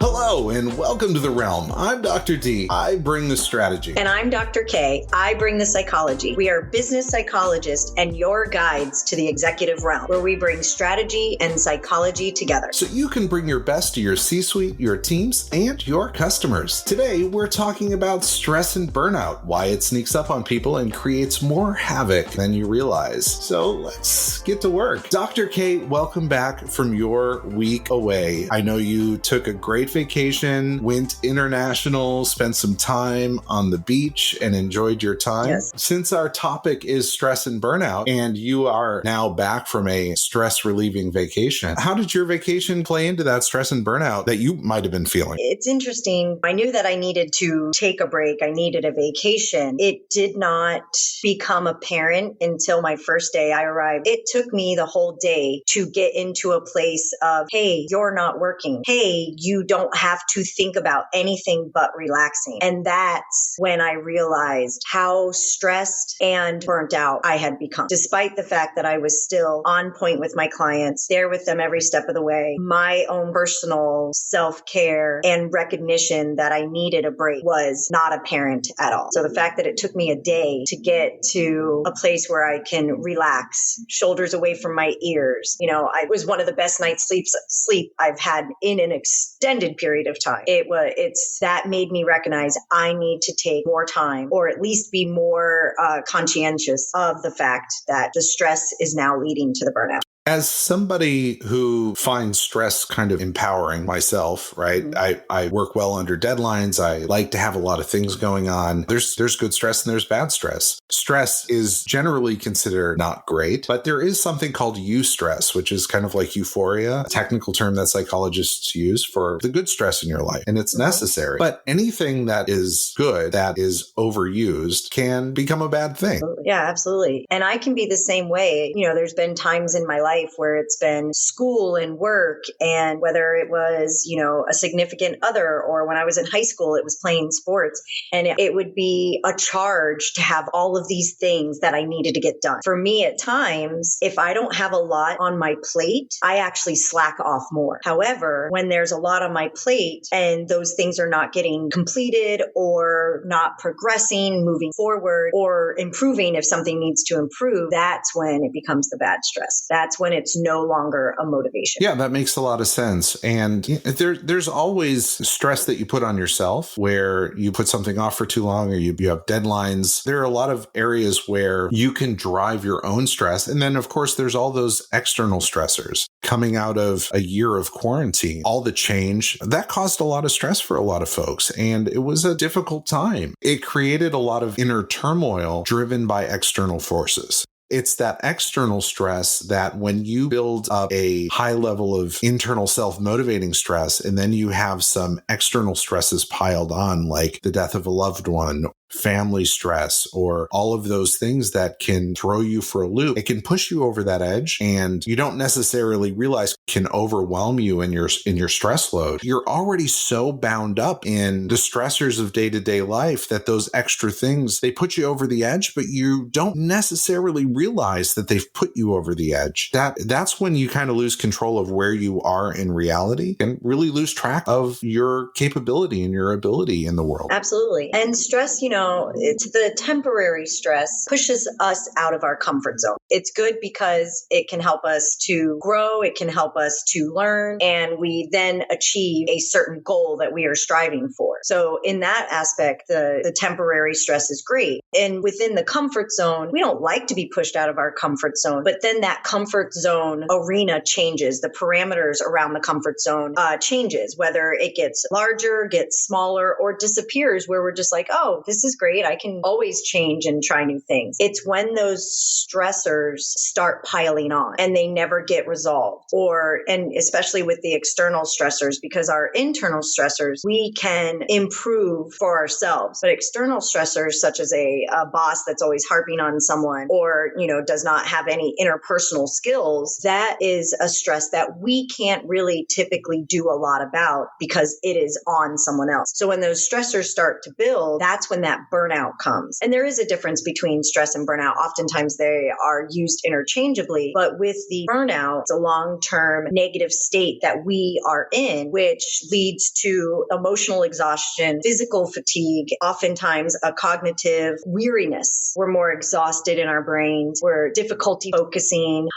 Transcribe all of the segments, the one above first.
Hello and welcome to The Realm. I'm Dr. D. I bring the strategy. And I'm Dr. K. I bring the psychology. We are business psychologists and your guides to the executive realm, where we bring strategy and psychology together. So you can bring your best to your C-suite, your teams, and your customers. Today, we're talking about stress and burnout, why it sneaks up on people and creates more havoc than you realize. So let's get to work. Dr. K, welcome back from your week away. I know you took a great vacation, went international, spent some time on the beach and enjoyed your time. Yes. Since our topic is stress and burnout, and you are now back from a stress relieving vacation, how did your vacation play into that stress and burnout that you might have been feeling? It's interesting. I knew that I needed to take a break. I needed a vacation. It did not become apparent until my first day I arrived. It took me the whole day to get into a place of, hey, you're not working. Hey, you don't have to think about anything but relaxing. And that's when I realized how stressed and burnt out I had become. Despite the fact that I was still on point with my clients, there with them every step of the way, my own personal self-care and recognition that I needed a break was not apparent at all. So the fact that it took me a day to get to a place where I can relax, shoulders away from my ears, I was one of the best night's sleep I've had in an extended period of time. It's that made me recognize I need to take more time, or at least be more conscientious of the fact that the stress is now leading to the burnout. As somebody who finds stress kind of empowering myself, right? Mm-hmm. I work well under deadlines. I like to have a lot of things going on. There's good stress and there's bad stress. Stress is generally considered not great, but there is something called eustress, which is kind of like euphoria, a technical term that psychologists use for the good stress in your life. And it's necessary. But anything that is good, that is overused, can become a bad thing. Yeah, absolutely. And I can be the same way. There's been times in my life where it's been school and work, and whether it was, a significant other, or when I was in high school, it was playing sports, and it would be a charge to have all of these things that I needed to get done. For me, at times, if I don't have a lot on my plate, I actually slack off more. However, when there's a lot on my plate and those things are not getting completed or not progressing, moving forward, or improving if something needs to improve, that's when it becomes the bad stress. That's when it's no longer a motivation. Yeah, that makes a lot of sense. And there's always stress that you put on yourself, where you put something off for too long, or you have deadlines. There are a lot of areas where you can drive your own stress. And then, of course, there's all those external stressors coming out of a year of quarantine. All the change, that caused a lot of stress for a lot of folks. And it was a difficult time. It created a lot of inner turmoil driven by external forces. It's that external stress that when you build up a high level of internal self-motivating stress, and then you have some external stresses piled on, like the death of a loved one, family stress, or all of those things that can throw you for a loop, it can push you over that edge, and you don't necessarily realize can overwhelm you in your stress load. You're already so bound up in the stressors of day-to-day life that those extra things, they put you over the edge, but you don't necessarily realize that they've put you over the edge. That's when you kind of lose control of where you are in reality and really lose track of your capability and your ability in the world. Absolutely. And stress, it's the temporary stress pushes us out of our comfort zone. It's good because it can help us to grow. It can help us to learn, and we then achieve a certain goal that we are striving for. So in that aspect, the temporary stress is great. And within the comfort zone, we don't like to be pushed out of our comfort zone, but then that comfort zone arena changes. The parameters around the comfort zone changes, whether it gets larger, gets smaller, or disappears, where we're just like, oh, this is great. I can always change and try new things. It's when those stressors start piling on and they never get resolved, and especially with the external stressors, because our internal stressors, we can improve for ourselves. But external stressors, such as a boss that's always harping on someone, or, does not have any interpersonal skills, that is a stress that we can't really typically do a lot about because it is on someone else. So when those stressors start to build, that's when that burnout comes. And there is a difference between stress and burnout. Oftentimes they are are used interchangeably. But with the burnout, it's a long-term negative state that we are in, which leads to emotional exhaustion, physical fatigue, oftentimes a cognitive weariness. We're more exhausted in our brains. We're difficulty focusing,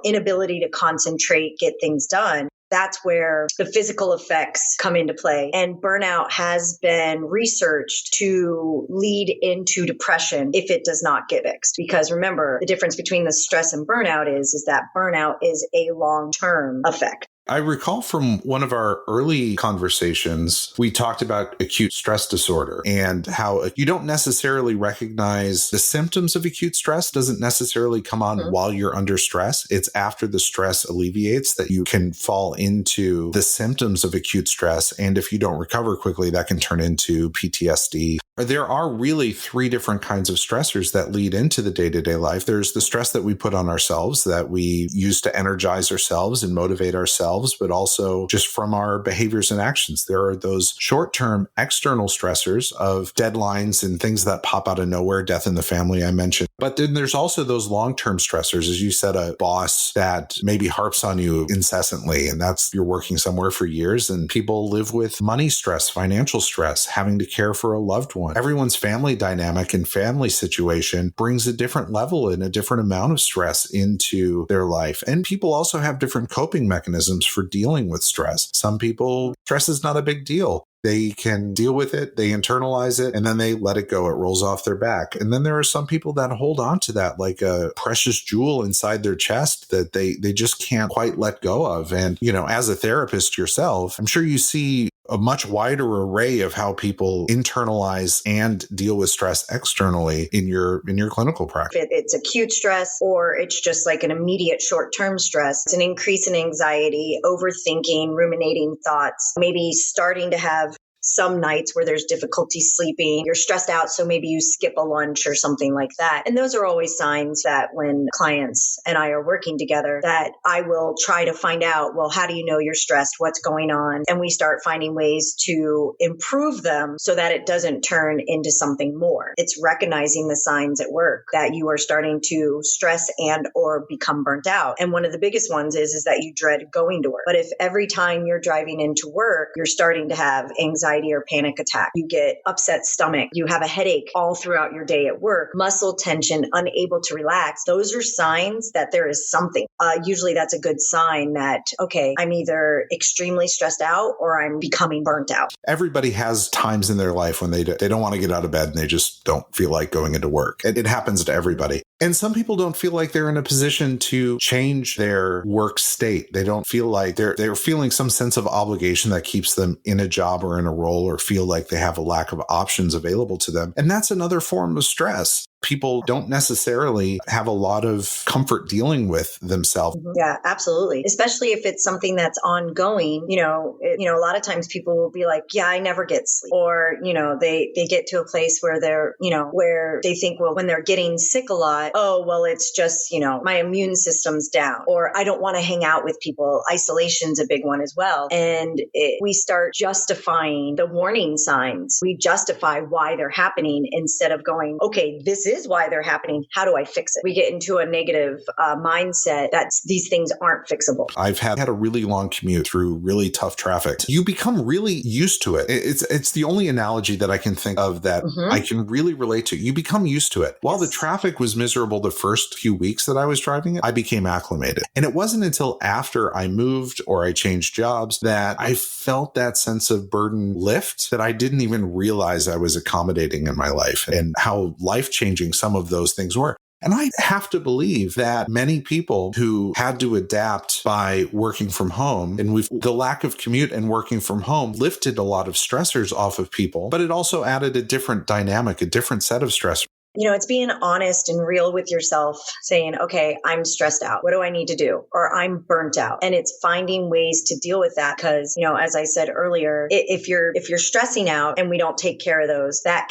inability to concentrate, get things done. That's where the physical effects come into play. And burnout has been researched to lead into depression if it does not get fixed. Because remember, the difference between the stress and burnout is that burnout is a long-term effect. I recall from one of our early conversations, we talked about acute stress disorder and how you don't necessarily recognize the symptoms of acute stress doesn't necessarily come on while you're under stress. It's after the stress alleviates that you can fall into the symptoms of acute stress. And if you don't recover quickly, that can turn into PTSD. There are really three different kinds of stressors that lead into the day-to-day life. There's the stress that we put on ourselves that we use to energize ourselves and motivate ourselves, but also just from our behaviors and actions. There are those short-term external stressors of deadlines and things that pop out of nowhere, death in the family I mentioned. But then there's also those long-term stressors, as you said, a boss that maybe harps on you incessantly, and that's you're working somewhere for years, and people live with money stress, financial stress, having to care for a loved one. Everyone's family dynamic and family situation brings a different level and a different amount of stress into their life. And people also have different coping mechanisms for dealing with stress. Some people, stress is not a big deal. They can deal with it, they internalize it, and then they let it go. It rolls off their back. And then there are some people that hold on to that like a precious jewel inside their chest that they just can't quite let go of. And, as a therapist yourself, I'm sure you see a much wider array of how people internalize and deal with stress externally in your clinical practice. If it's acute stress or it's just like an immediate short-term stress, it's an increase in anxiety, overthinking, ruminating thoughts, maybe starting to have some nights where there's difficulty sleeping, you're stressed out, so maybe you skip a lunch or something like that. And those are always signs that when clients and I are working together, that I will try to find out, well, how do you know you're stressed? What's going on? And we start finding ways to improve them so that it doesn't turn into something more. It's recognizing the signs at work that you are starting to stress and or become burnt out. And one of the biggest ones is that you dread going to work. But if every time you're driving into work, you're starting to have anxiety or panic attack, you get upset stomach, you have a headache all throughout your day at work, muscle tension, unable to relax, those are signs that there is something. Usually that's a good sign that, okay, I'm either extremely stressed out or I'm becoming burnt out. Everybody has times in their life when they don't want to get out of bed and they just don't feel like going into work. It happens to everybody. And some people don't feel like they're in a position to change their work state. They don't feel like they're feeling some sense of obligation that keeps them in a job or in a role or feel like they have a lack of options available to them. And that's another form of stress. People don't necessarily have a lot of comfort dealing with themselves. Yeah, absolutely. Especially if it's something that's ongoing. A lot of times people will be like, yeah, I never get sleep. Or, they get to a place where they're, where they think, well, when they're getting sick a lot, oh, well, it's just, my immune system's down. Or I don't want to hang out with people. Isolation's a big one as well. And we start justifying the warning signs. We justify why they're happening instead of going, okay, this is why they're happening. How do I fix it? We get into a negative mindset that these things aren't fixable. I've had a really long commute through really tough traffic. You become really used to it. It's the only analogy that I can think of that I can really relate to. You become used to it. While the traffic was miserable the first few weeks that I was driving it, I became acclimated. And it wasn't until after I moved or I changed jobs that I felt that sense of burden lift that I didn't even realize I was accommodating in my life and how life-changing some of those things were. And I have to believe that many people who had to adapt by working from home, and the lack of commute and working from home lifted a lot of stressors off of people, but it also added a different dynamic, a different set of stressors. It's being honest and real with yourself, saying, okay, I'm stressed out. What do I need to do? Or I'm burnt out. And it's finding ways to deal with that. Because, as I said earlier, if you're stressing out and we don't take care of those, that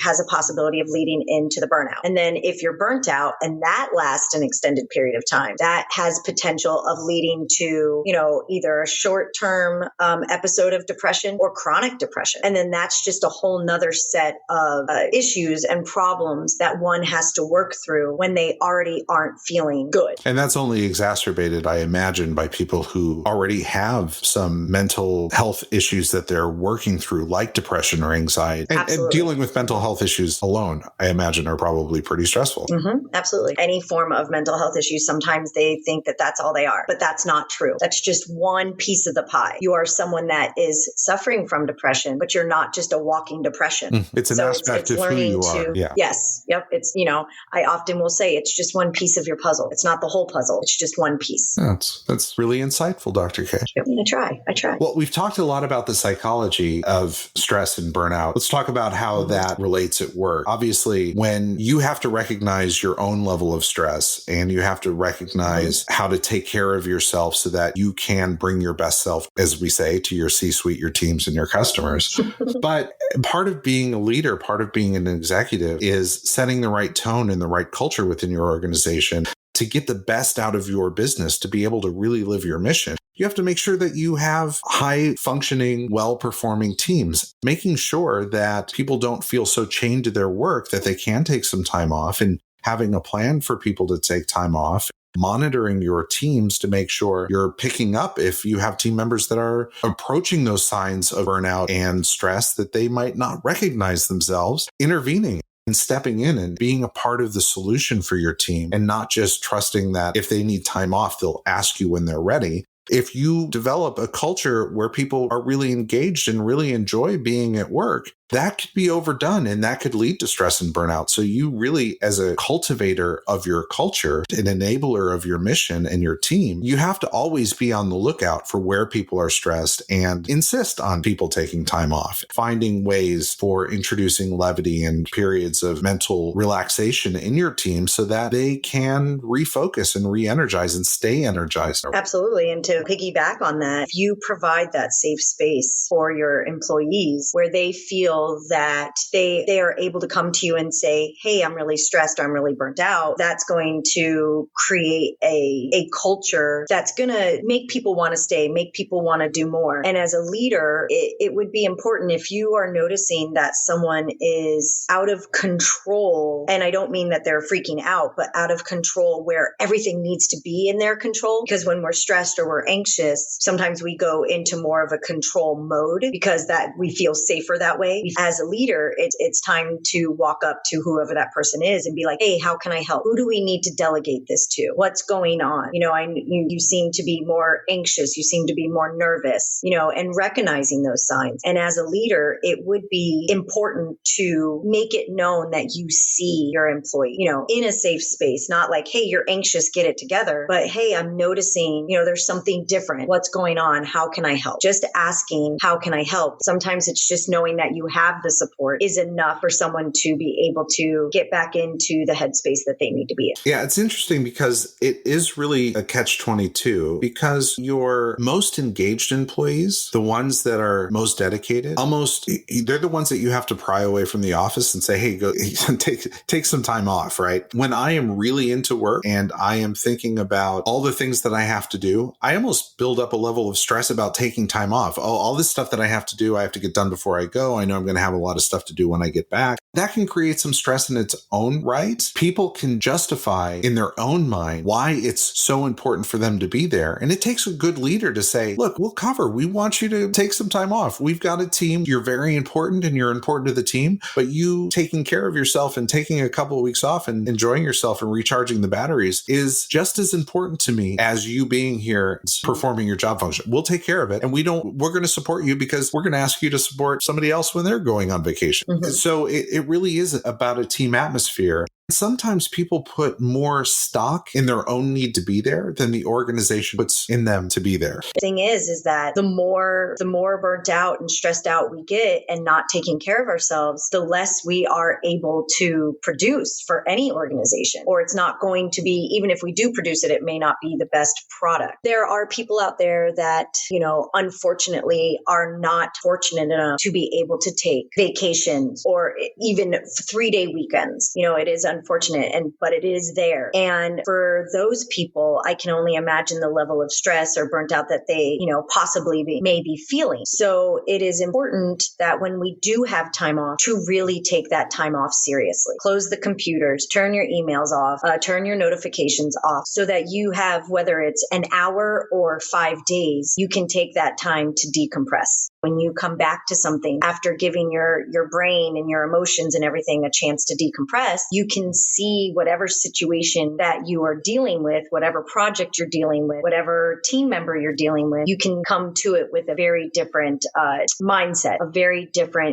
has a possibility of leading into the burnout. And then if you're burnt out and that lasts an extended period of time, that has potential of leading to, either a short-term episode of depression or chronic depression. And then that's just a whole nother set of issues and problems problems that one has to work through when they already aren't feeling good. And that's only exacerbated, I imagine, by people who already have some mental health issues that they're working through, like depression or anxiety. And dealing with mental health issues alone, I imagine, are probably pretty stressful. Mm-hmm, absolutely. Any form of mental health issues, sometimes they think that that's all they are, but that's not true. That's just one piece of the pie. You are someone that is suffering from depression, but you're not just a walking depression. It's an aspect of who you are. Yeah. Yes. Yep. It's, I often will say it's just one piece of your puzzle. It's not the whole puzzle. It's just one piece. That's really insightful, Dr. K. I try. Well, we've talked a lot about the psychology of stress and burnout. Let's talk about how that relates at work. Obviously, when you have to recognize your own level of stress and you have to recognize how to take care of yourself so that you can bring your best self, as we say, to your C-suite, your teams, and your customers. But part of being a leader, part of being an executive is setting the right tone and the right culture within your organization to get the best out of your business, to be able to really live your mission. You have to make sure that you have high functioning, well-performing teams, making sure that people don't feel so chained to their work that they can take some time off, and having a plan for people to take time off, monitoring your teams to make sure you're picking up if you have team members that are approaching those signs of burnout and stress that they might not recognize themselves, intervening and stepping in and being a part of the solution for your team, and not just trusting that if they need time off, they'll ask you when they're ready. If you develop a culture where people are really engaged and really enjoy being at work, that could be overdone and that could lead to stress and burnout. So you really, as a cultivator of your culture, an enabler of your mission and your team, you have to always be on the lookout for where people are stressed and insist on people taking time off, finding ways for introducing levity and periods of mental relaxation in your team so that they can refocus and re-energize and stay energized. Absolutely. And to piggyback on that, if you provide that safe space for your employees where they feel that they are able to come to you and say, hey, I'm really stressed, or I'm really burnt out, that's going to create a culture that's going to make people want to stay, make people want to do more. And as a leader, it would be important if you are noticing that someone is out of control, and I don't mean that they're freaking out, but out of control where everything needs to be in their control. Because when we're stressed or we're anxious, sometimes we go into more of a control mode because that we feel safer that way. As a leader, it's time to walk up to whoever that person is and be like, hey, how can I help? Who do we need to delegate this to? What's going on? You seem to be more anxious. You seem to be more nervous, and recognizing those signs. And as a leader, it would be important to make it known that you see your employee, in a safe space, not like, hey, you're anxious, get it together. But hey, I'm noticing, there's something different. What's going on? How can I help? Just asking, how can I help? Sometimes it's just knowing that you have the support is enough for someone to be able to get back into the headspace that they need to be in. Yeah, it's interesting because it is really a catch-22 because your most engaged employees, the ones that are most dedicated, they're the ones that you have to pry away from the office and say, hey, go take some time off, right? When I am really into work and I am thinking about all the things that I have to do, I almost build up a level of stress about taking time off. Oh, all this stuff that I have to do, I have to get done before I go. I know I'm going to have a lot of stuff to do when I get back. That can create some stress in its own right. People can justify in their own mind why it's so important for them to be there. And it takes a good leader to say, look, we want you to take some time off. We've got a team. You're very important and you're important to the team, but you taking care of yourself and taking a couple of weeks off and enjoying yourself and recharging the batteries is just as important to me as you being here performing your job function. We'll take care of it. And we're going to support you because we're going to ask you to support somebody else when they're going on vacation. Mm-hmm. So it really is about a team atmosphere. Sometimes people put more stock in their own need to be there than the organization puts in them to be there. The thing is that the more burnt out and stressed out we get and not taking care of ourselves, the less we are able to produce for any organization. Or it's not going to be, even if we do produce it, it may not be the best product. There are people out there that, unfortunately are not fortunate enough to be able to take vacations or even 3-day weekends. It is unfortunate, but it is there. And for those people, I can only imagine the level of stress or burnt out that they, possibly may be feeling. So it is important that when we do have time off, to really take that time off seriously. Close the computers, turn your emails off, turn your notifications off, so that you have, whether it's an hour or 5 days, you can take that time to decompress. When you come back to something after giving your brain and your emotions and everything a chance to decompress, you can see whatever situation that you are dealing with, whatever project you're dealing with, whatever team member you're dealing with, you can come to it with a very different mindset,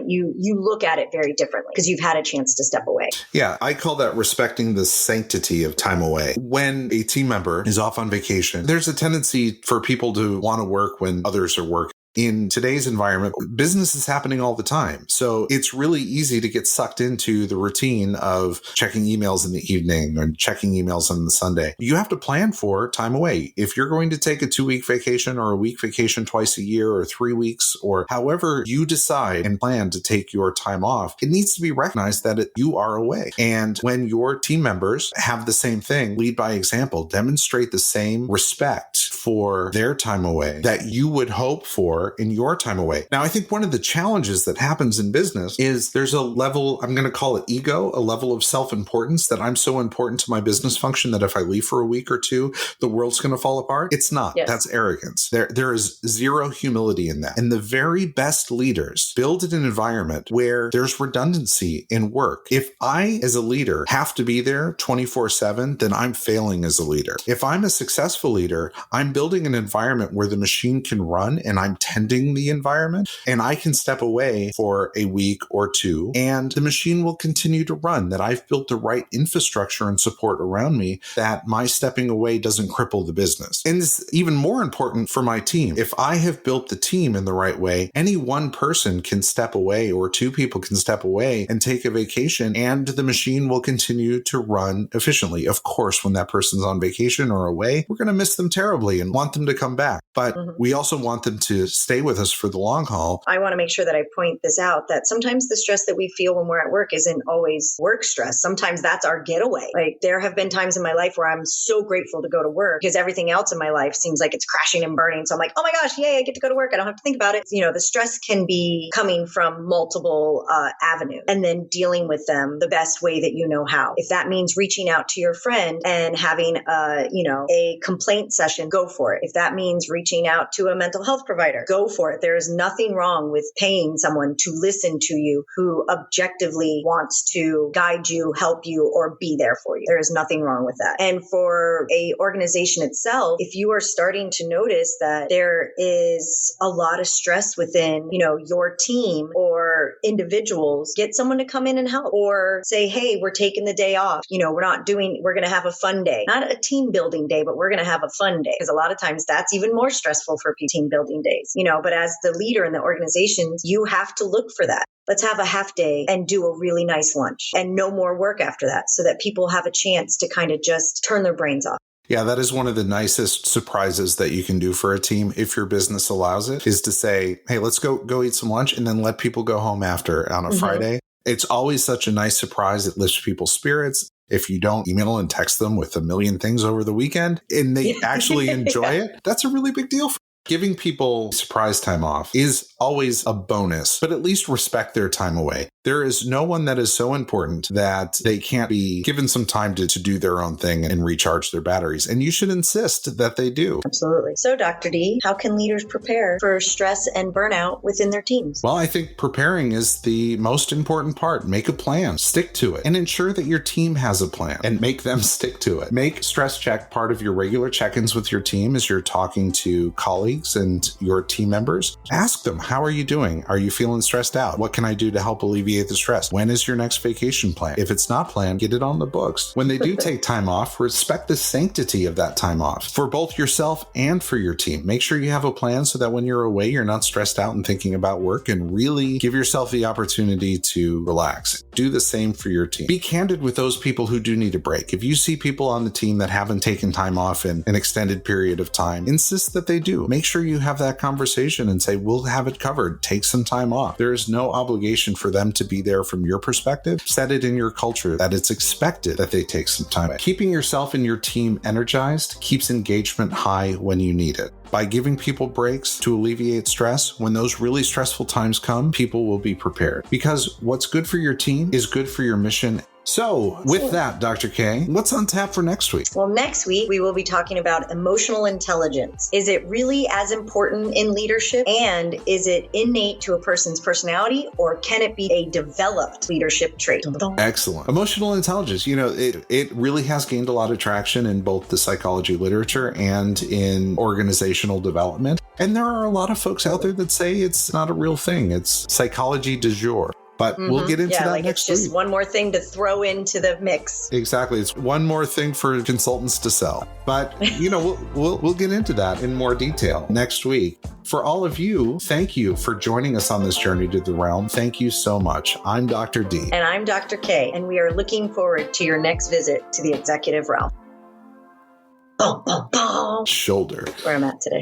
you look at it very differently because you've had a chance to step away. Yeah, I call that respecting the sanctity of time away. When a team member is off on vacation, there's a tendency for people to want to work when others are working. In today's environment, business is happening all the time. So it's really easy to get sucked into the routine of checking emails in the evening or checking emails on the Sunday. You have to plan for time away. If you're going to take a 2-week vacation or a week vacation twice a year or 3 weeks, or however you decide and plan to take your time off, it needs to be recognized that you are away. And when your team members have the same thing, lead by example, demonstrate the same respect for their time away that you would hope for in your time away. Now, I think one of the challenges that happens in business is there's a level, I'm going to call it ego, a level of self-importance that I'm so important to my business function that if I leave for a week or two, the world's going to fall apart. It's not. Yes. That's arrogance. There is zero humility in that. And the very best leaders build an environment where there's redundancy in work. If I, as a leader, have to be there 24/7, then I'm failing as a leader. If I'm a successful leader, I'm building an environment where the machine can run and I'm tending the environment, and I can step away for a week or two and the machine will continue to run, that I've built the right infrastructure and support around me, that my stepping away doesn't cripple the business. And it's even more important for my team. If I have built the team in the right way, any one person can step away or two people can step away and take a vacation and the machine will continue to run efficiently. Of course, when that person's on vacation or away, we're going to miss them terribly and want them to come back. But we also want them to stay with us for the long haul. I want to make sure that I point this out, that sometimes the stress that we feel when we're at work isn't always work stress. Sometimes that's our getaway. Like, there have been times in my life where I'm so grateful to go to work because everything else in my life seems like it's crashing and burning. So I'm like, oh my gosh, yay, I get to go to work. I don't have to think about it. The stress can be coming from multiple avenues, and then dealing with them the best way that you know how. If that means reaching out to your friend and having a complaint session, go for it. If that means reaching out to a mental health provider, go for it. There is nothing wrong with paying someone to listen to you who objectively wants to guide you, help you, or be there for you. There is nothing wrong with that. And for a organization itself, if you are starting to notice that there is a lot of stress within, your team or individuals, get someone to come in and help, or say, hey, we're taking the day off. We're going to have a fun day, not a team building day, but we're going to have a fun day. Because a lot of times that's even more stressful for team building days, but as the leader in the organizations, you have to look for that. Let's have a half day and do a really nice lunch and no more work after that, so that people have a chance to kind of just turn their brains off. Yeah, that is one of the nicest surprises that you can do for a team, if your business allows it, is to say, hey, let's go eat some lunch and then let people go home after on a Friday. It's always such a nice surprise. It lifts people's spirits. If you don't email and text them with a million things over the weekend and they actually enjoy it, that's a really big deal. Giving people surprise time off is always a bonus, but at least respect their time away. There is no one that is so important that they can't be given some time to do their own thing and recharge their batteries. And you should insist that they do. Absolutely. So, Dr. D, how can leaders prepare for stress and burnout within their teams? Well, I think preparing is the most important part. Make a plan, stick to it, and ensure that your team has a plan and make them stick to it. Make stress check part of your regular check-ins with your team as you're talking to colleagues and your team members. Ask them, how are you doing? Are you feeling stressed out? What can I do to help alleviate the stress? When is your next vacation plan? If it's not planned, get it on the books. When they do take time off, respect the sanctity of that time off for both yourself and for your team. Make sure you have a plan so that when you're away, you're not stressed out and thinking about work, and really give yourself the opportunity to relax. Do the same for your team. Be candid with those people who do need a break. If you see people on the team that haven't taken time off in an extended period of time, insist that they do. Make make sure you have that conversation and say, we'll have it covered. Take some time off. There is no obligation for them to be there from your perspective. Set it in your culture that it's expected that they take some time. Keeping yourself and your team energized keeps engagement high when you need it. By giving people breaks to alleviate stress, when those really stressful times come, people will be prepared. Because what's good for your team is good for your mission. So with that, Dr. K, what's on tap for next week? Well, next week, we will be talking about emotional intelligence. Is it really as important in leadership? And is it innate to a person's personality, or can it be a developed leadership trait? Excellent. Emotional intelligence, it really has gained a lot of traction in both the psychology literature and in organizational development. And there are a lot of folks out there that say it's not a real thing. It's psychology du jour. But we'll get into that next week. It's just one more thing to throw into the mix. Exactly. It's one more thing for consultants to sell. But, we'll get into that in more detail next week. For all of you, thank you for joining us on this journey to the realm. Thank you so much. I'm Dr. D. And I'm Dr. K. And we are looking forward to your next visit to the executive realm. Shoulder. Where I'm at today.